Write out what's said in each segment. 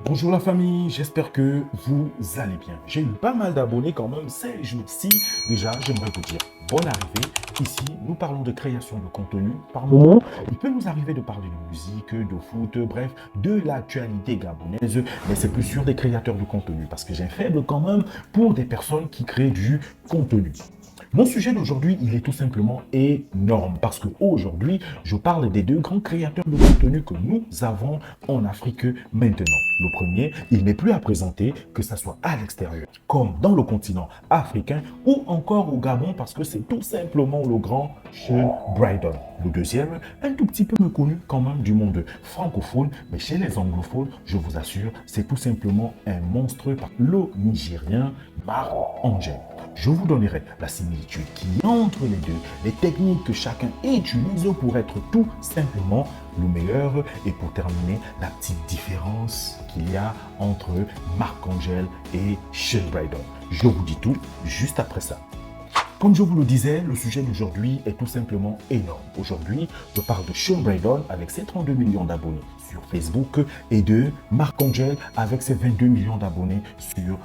Bonjour la famille, j'espère que vous allez bien. J'ai eu pas mal d'abonnés quand même ces jours-ci. Déjà, j'aimerais vous dire bonne arrivée. Ici, nous parlons de création de contenu. Par moment, il peut nous arriver de parler de musique, de foot, bref, de l'actualité gabonaise, mais c'est plus sur des créateurs de contenu parce que j'ai un faible quand même pour des personnes qui créent du contenu. Mon sujet d'aujourd'hui, il est tout simplement énorme parce qu'aujourd'hui, je parle des deux grands créateurs de contenu que nous avons en Afrique maintenant. Le premier, il n'est plus à présenter, que ce soit à l'extérieur, comme dans le continent africain ou encore au Gabon parce que c'est tout simplement le grand Sean Brydon. Le deuxième, un tout petit peu méconnu quand même du monde francophone, mais chez les anglophones, je vous assure, c'est tout simplement un monstre, le Nigérien Marc Angel. Je vous donnerai la similitude qu'il y a entre les deux, les techniques que chacun utilise pour être tout simplement le meilleur et pour terminer, la petite différence qu'il y a entre Marc-Angel et Sean Brydon. Je vous dis tout juste après ça. Comme je vous le disais, le sujet d'aujourd'hui est tout simplement énorme. Aujourd'hui, je parle de Sean Brydon avec ses 32 millions d'abonnés sur Facebook et de Marc-Angel avec ses 22 millions d'abonnés sur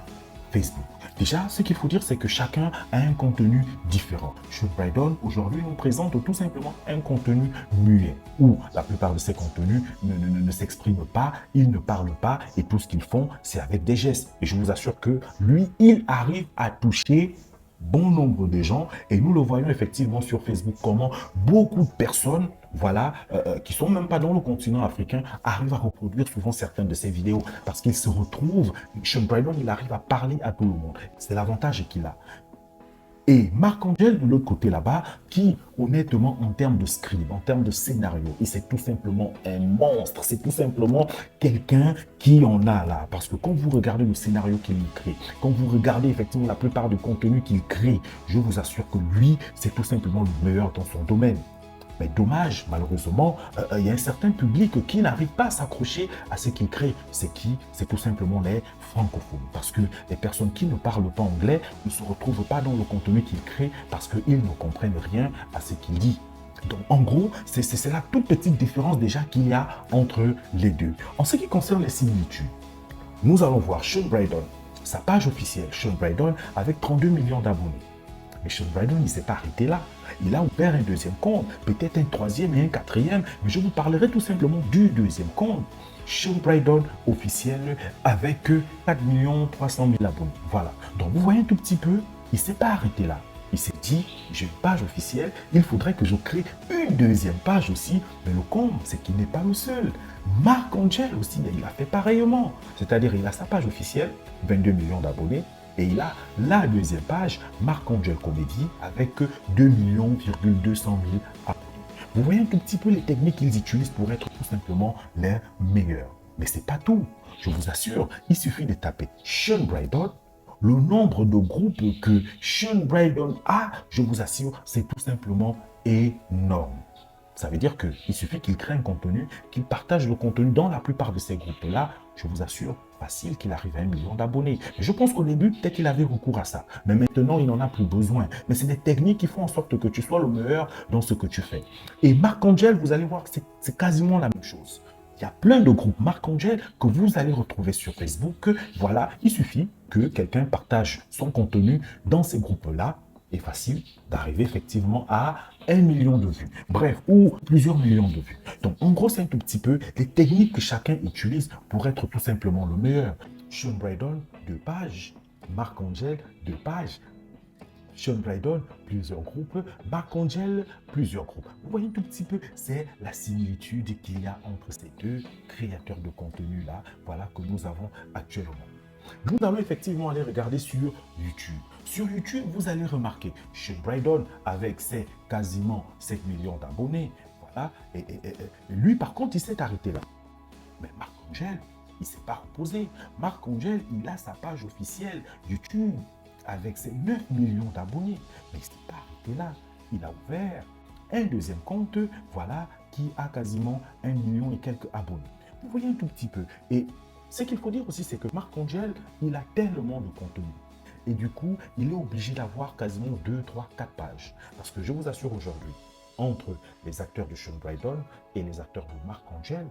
Facebook. Déjà, ce qu'il faut dire, c'est que chacun a un contenu différent. Sean Brydon, aujourd'hui, nous présente tout simplement un contenu muet, où la plupart de ses contenus ne s'expriment pas, ils ne parlent pas, et tout ce qu'ils font, c'est avec des gestes. Et je vous assure que lui, il arrive à toucher bon nombre de gens et nous le voyons effectivement sur Facebook comment beaucoup de personnes voilà qui sont même pas dans le continent africain arrivent à reproduire souvent certaines de ces vidéos parce qu'ils se retrouvent. Sean Brydon, il arrive à parler à tout le monde, c'est l'avantage qu'il a. Et Marc-Angel, de l'autre côté là-bas, qui, honnêtement, en termes de script, en termes de scénario, il c'est tout simplement un monstre. C'est tout simplement quelqu'un qui en a là. Parce que quand vous regardez le scénario qu'il crée, quand vous regardez effectivement la plupart du contenu qu'il crée, je vous assure que lui, c'est tout simplement le meilleur dans son domaine. Mais dommage, malheureusement, il y a un certain public qui n'arrive pas à s'accrocher à ce qu'il crée. C'est qui? C'est tout simplement les francophones. Parce que les personnes qui ne parlent pas anglais ne se retrouvent pas dans le contenu qu'il crée parce qu'ils ne comprennent rien à ce qu'il dit. Donc, en gros, c'est la toute petite différence déjà qu'il y a entre les deux. En ce qui concerne les similitudes, nous allons voir Sean Brydon, sa page officielle, Sean Brydon, avec 32 millions d'abonnés. Mais Sean Brydon, il ne s'est pas arrêté là. Il a ouvert un deuxième compte, peut-être un troisième et un quatrième, mais je vous parlerai tout simplement du deuxième compte. Sean Brydon officiel avec 4 300 000 abonnés. Voilà. Donc vous voyez un tout petit peu, il ne s'est pas arrêté là. Il s'est dit, j'ai une page officielle, il faudrait que je crée une deuxième page aussi. Mais le comble, c'est qu'il n'est pas le seul. Marc Angel aussi, il a fait pareillement. C'est-à-dire, il a sa page officielle, 22 millions d'abonnés, et il a la deuxième page, Marc-Angel Comédie, avec 2 200 000 abonnés. Vous voyez un tout petit peu les techniques qu'ils utilisent pour être tout simplement les meilleurs. Mais ce n'est pas tout. Je vous assure, il suffit de taper Sean Brydon. Le nombre de groupes que Sean Brydon a, je vous assure, c'est tout simplement énorme. Ça veut dire qu'il suffit qu'il crée un contenu, qu'il partage le contenu dans la plupart de ces groupes-là. Je vous assure, facile qu'il arrive à 1 million d'abonnés. Je pense qu'au début, peut-être qu'il avait recours à ça. Mais maintenant, il n'en a plus besoin. Mais c'est des techniques qui font en sorte que tu sois le meilleur dans ce que tu fais. Et Marc-Angel, vous allez voir que c'est quasiment la même chose. Il y a plein de groupes Marc-Angel que vous allez retrouver sur Facebook. Voilà, il suffit que quelqu'un partage son contenu dans ces groupes-là. Et facile d'arriver effectivement à 1 million de vues. Bref, ou plusieurs millions de vues. Donc, en gros, c'est un tout petit peu les techniques que chacun utilise pour être tout simplement le meilleur. Sean Brydon, 2 pages. Marc-Angel, 2 pages. Sean Brydon, plusieurs groupes. Marc-Angel, plusieurs groupes. Vous voyez un tout petit peu, c'est la similitude qu'il y a entre ces deux créateurs de contenu là, voilà, que nous avons actuellement. Nous allons effectivement aller regarder sur YouTube. Sur YouTube, vous allez remarquer Sean Brydon avec ses quasiment 7 millions d'abonnés. Voilà. Et lui, par contre, il s'est arrêté là. Mais Marc-Angel, il ne s'est pas reposé. Marc-Angel, il a sa page officielle YouTube avec ses 9 millions d'abonnés. Mais il ne s'est pas arrêté là. Il a ouvert un deuxième compte, voilà, qui a quasiment 1 million et quelques abonnés. Vous voyez un tout petit peu. Et ce qu'il faut dire aussi, c'est que Marc-Angel, il a tellement de contenu. Et du coup, il est obligé d'avoir quasiment 2, 3, 4 pages. Parce que je vous assure aujourd'hui, entre les acteurs de Sean Brydon et les acteurs de Marc-Angel,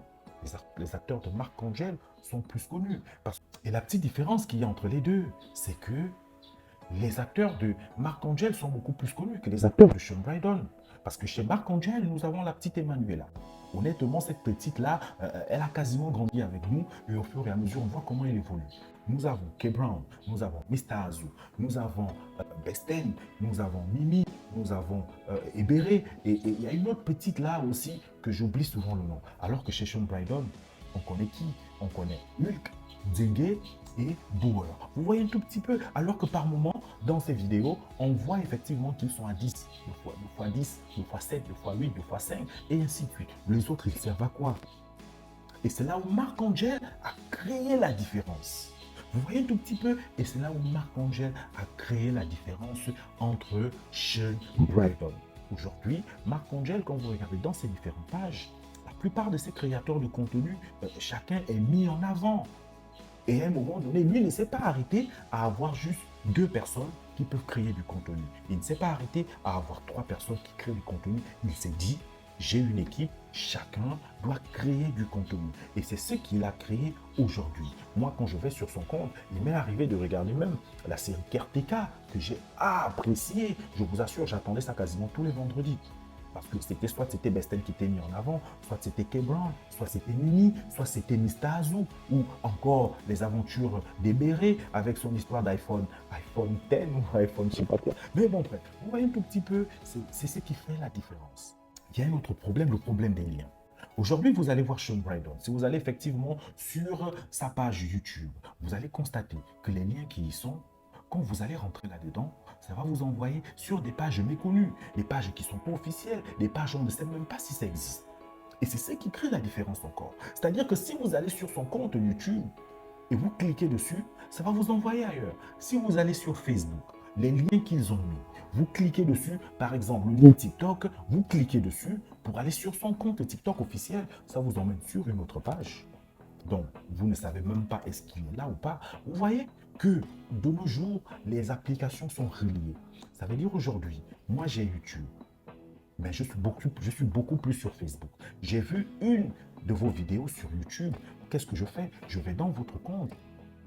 les acteurs de Marc-Angel sont plus connus. Et la petite différence qu'il y a entre les deux, c'est que les acteurs de Marc-Angel sont beaucoup plus connus que les acteurs de Sean Brydon. Parce que chez Marc-Angel, nous avons la petite Emmanuela. Honnêtement, cette petite-là, elle a quasiment grandi avec nous et au fur et à mesure, on voit comment elle évolue. Nous avons Kay Brown, nous avons Mr. Azu, nous avons Besten, nous avons Mimi, nous avons Ebere et il y a une autre petite là aussi que j'oublie souvent le nom. Alors que chez Sean Brydon, on connaît qui? On connaît Hulk, Dengue et Bauer. Vous voyez un tout petit peu, alors que par moment, dans ces vidéos, on voit effectivement qu'ils sont à 10, 2 fois 10, 2 fois 7, 2 fois 8, 2 fois 5, et ainsi de suite. Les autres, ils servent à quoi? Et c'est là où Marc-Angel a créé la différence. Vous voyez un tout petit peu, et c'est là où Marc-Angel a créé la différence entre Sean Brydon. Aujourd'hui, Marc-Angel, quand vous regardez dans ses différentes pages, la plupart de ces créateurs de contenu, chacun est mis en avant. Et à un moment donné, lui ne s'est pas arrêté à avoir juste 2 personnes qui peuvent créer du contenu. Il ne s'est pas arrêté à avoir 3 personnes qui créent du contenu. Il s'est dit, j'ai une équipe, chacun doit créer du contenu. Et c'est ce qu'il a créé aujourd'hui. Moi, quand je vais sur son compte, il m'est arrivé de regarder même la série Kerteka que j'ai appréciée. Je vous assure, j'attendais ça quasiment tous les vendredis. Parce que c'était Besten qui était mis en avant, soit c'était Kay Brown, soit c'était Mimi, soit c'était Mr. Azu, ou encore les aventures d'Ebere avec son histoire d'iPhone 10 ou iPhone je sais pas quoi. Mais bon, bref, vous voyez un tout petit peu, c'est ce qui fait la différence. Il y a un autre problème, le problème des liens. Aujourd'hui, vous allez voir Sean Brydon. Si vous allez effectivement sur sa page YouTube, vous allez constater que les liens qui y sont, quand vous allez rentrer là-dedans, ça va vous envoyer sur des pages méconnues, des pages qui ne sont pas officielles, des pages où on ne sait même pas si ça existe. Et c'est ce qui crée la différence encore. C'est-à-dire que si vous allez sur son compte YouTube et vous cliquez dessus, ça va vous envoyer ailleurs. Si vous allez sur Facebook, les liens qu'ils ont mis, vous cliquez dessus, par exemple le lien TikTok, vous cliquez dessus pour aller sur son compte TikTok officiel, ça vous emmène sur une autre page. Donc, vous ne savez même pas est-ce qu'il est là ou pas. Vous voyez que de nos jours, les applications sont reliées. Ça veut dire aujourd'hui, moi j'ai YouTube, mais je suis beaucoup plus sur Facebook. J'ai vu une de vos vidéos sur YouTube. Qu'est-ce que je fais? Je vais dans votre compte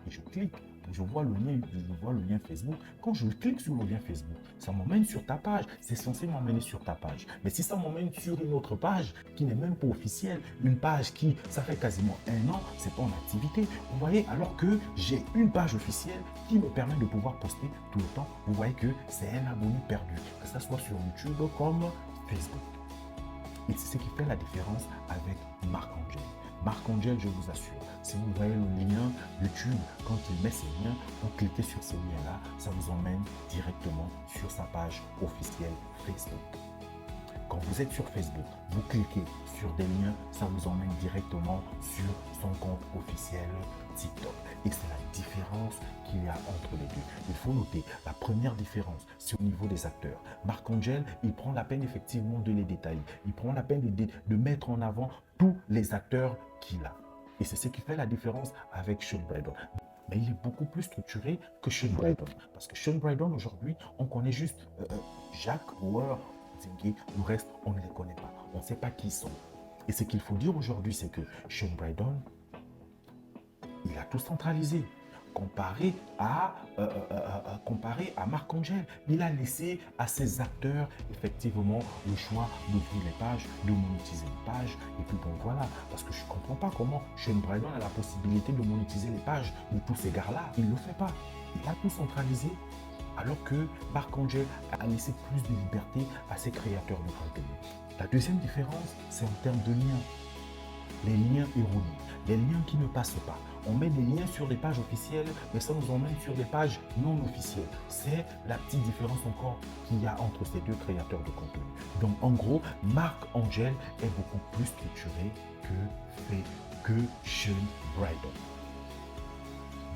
et je clique. Je vois le lien Facebook. Quand je clique sur le lien Facebook, ça m'emmène sur ta page. C'est censé m'emmener sur ta page. Mais si ça m'emmène sur une autre page qui n'est même pas officielle, une page qui, ça fait quasiment 1 an, c'est pas en activité. Vous voyez, alors que j'ai une page officielle qui me permet de pouvoir poster tout le temps. Vous voyez que c'est un abonné perdu, que ce soit sur YouTube comme Facebook. Et c'est ce qui fait la différence avec Marc-Angel. Marc-Angel, je vous assure, si vous voyez le lien YouTube, quand il met ces liens, vous cliquez sur ces liens-là, ça vous emmène directement sur sa page officielle Facebook. Quand vous êtes sur Facebook, vous cliquez sur des liens, ça vous emmène directement sur son compte officiel TikTok. Et c'est la différence qu'il y a entre les deux. Il faut noter, la première différence, c'est au niveau des acteurs. Marc-Angel, il prend la peine effectivement de les détailler. Il prend la peine de mettre en avant tous les acteurs qu'il a. Et c'est ce qui fait la différence avec Sean Brydon. Mais il est beaucoup plus structuré que Sean Brydon. Parce que Sean Brydon, aujourd'hui, on connaît juste Jacques, Bauer, Dengue. Le reste, on ne les connaît pas. On ne sait pas qui ils sont. Et ce qu'il faut dire aujourd'hui, c'est que Sean Brydon, il a tout centralisé. Comparé à Marc-Angel, il a laissé à ses acteurs effectivement le choix d'ouvrir les pages, de monétiser les pages. Et puis bon voilà, parce que je ne comprends pas comment Sean Brydon a la possibilité de monétiser les pages de tous ces gars-là. Il ne le fait pas. Il a tout centralisé. Alors que Marc-Angel a laissé plus de liberté à ses créateurs de contenu. La deuxième différence, c'est en termes de liens. Les liens erronés, les liens qui ne passent pas. On met des liens sur des pages officielles, mais ça nous emmène sur des pages non officielles. C'est la petite différence encore qu'il y a entre ces 2 créateurs de contenu. Donc en gros, Marc-Angel est beaucoup plus structuré que Sean Brydon.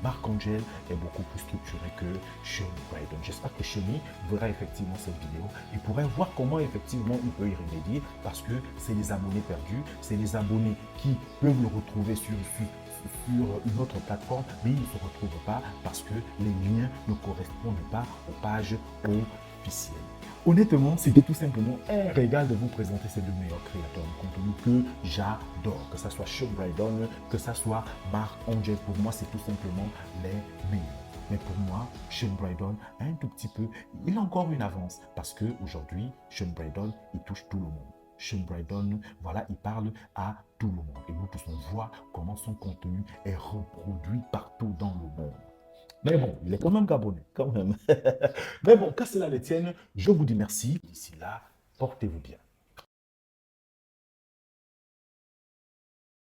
Marc-Angel est beaucoup plus structuré que Sean Brydon. J'espère que Shani verra effectivement cette vidéo et pourrait voir comment effectivement il peut y remédier parce que c'est les abonnés perdus, c'est les abonnés qui peuvent le retrouver sur une autre plateforme, mais ils ne se retrouvent pas parce que les liens ne correspondent pas aux pages officielles. Honnêtement, c'était tout simplement un régal de vous présenter ces deux meilleurs créateurs de contenu que j'adore. Que ce soit Sean Brydon, que ce soit Mark Angel, pour moi, c'est tout simplement les meilleurs. Mais pour moi, Sean Brydon, un tout petit peu, il a encore une avance parce qu'aujourd'hui, Sean Brydon, il touche tout le monde. Sean Brydon, voilà, il parle à tout le monde. Et nous pouvons voir comment son contenu est reproduit partout dans le monde. Mais bon, il est quand même gabonais, quand même. Mais bon, qu'à cela ne tienne, je vous dis merci. D'ici là, portez-vous bien.